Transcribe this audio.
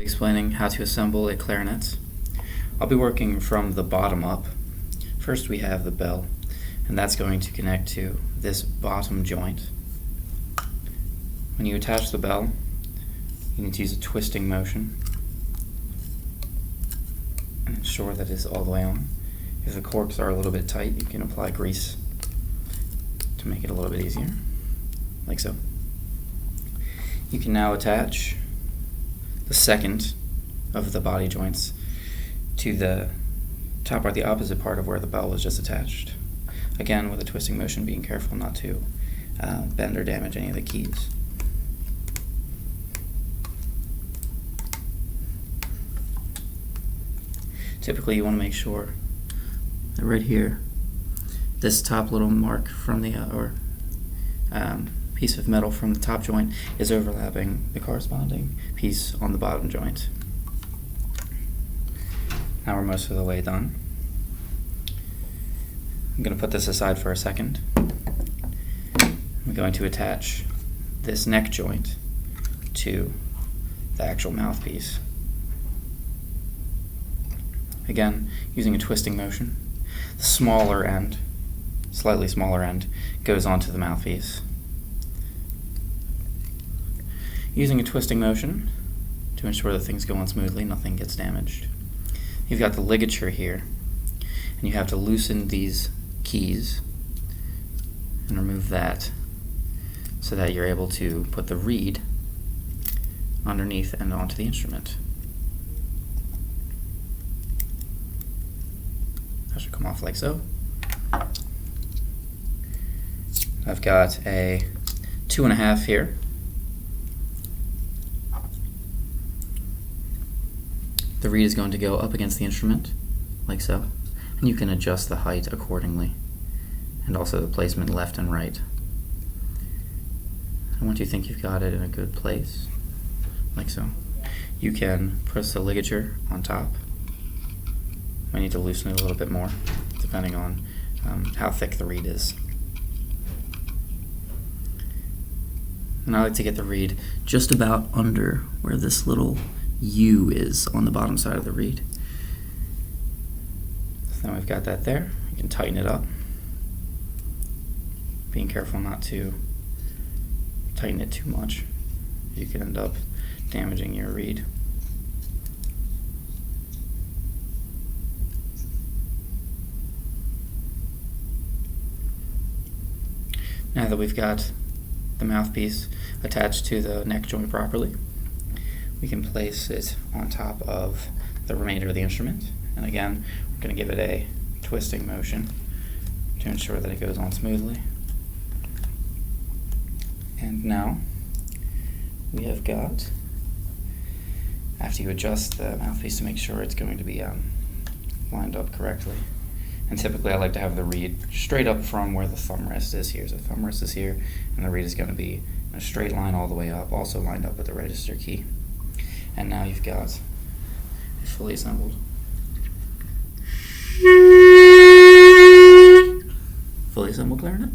Explaining how to assemble a clarinet. I'll be working from the bottom up. First we have the bell, and that's going to connect to this bottom joint. When you attach the bell, you need to use a twisting motion and ensure that it's all the way on. If the corks are a little bit tight, you can apply grease to make it a little bit easier, like so. You can now attach the second of the body joints to the top or the opposite part of where the bell was just attached. Again, with a twisting motion, being careful not to bend or damage any of the keys. Typically, you want to make sure that right here, this top little mark from the piece of metal from the top joint is overlapping the corresponding piece on the bottom joint. Now we're most of the way done. I'm going to put this aside for a second. I'm going to attach this neck joint to the actual mouthpiece. Again, using a twisting motion. The smaller end, slightly smaller end, goes onto the mouthpiece. Using a twisting motion to ensure that things go on smoothly, nothing gets damaged. You've got the ligature here, and you have to loosen these keys and remove that so that you're able to put the reed underneath and onto the instrument. That should come off like so. I've got a 2.5 here. The reed is going to go up against the instrument, like so, and you can adjust the height accordingly, and also the placement left and right. And once you think you've got it in a good place, like so, you can press the ligature on top. I need to loosen it a little bit more, depending on how thick the reed is. And I like to get the reed just about under where this little U is on the bottom side of the reed. So now we've got that there. You can tighten it up, being careful not to tighten it too much. You can end up damaging your reed. Now that we've got the mouthpiece attached to the neck joint properly, we can place it on top of the remainder of the instrument. And again, we're going to give it a twisting motion to ensure that it goes on smoothly. And now we have got, after you adjust the mouthpiece to make sure it's going to be lined up correctly. And typically I like to have the reed straight up from where the thumb rest is here. So the thumb rest is here, and the reed is going to be in a straight line all the way up, also lined up with the register key. And now you've got a fully assembled clarinet.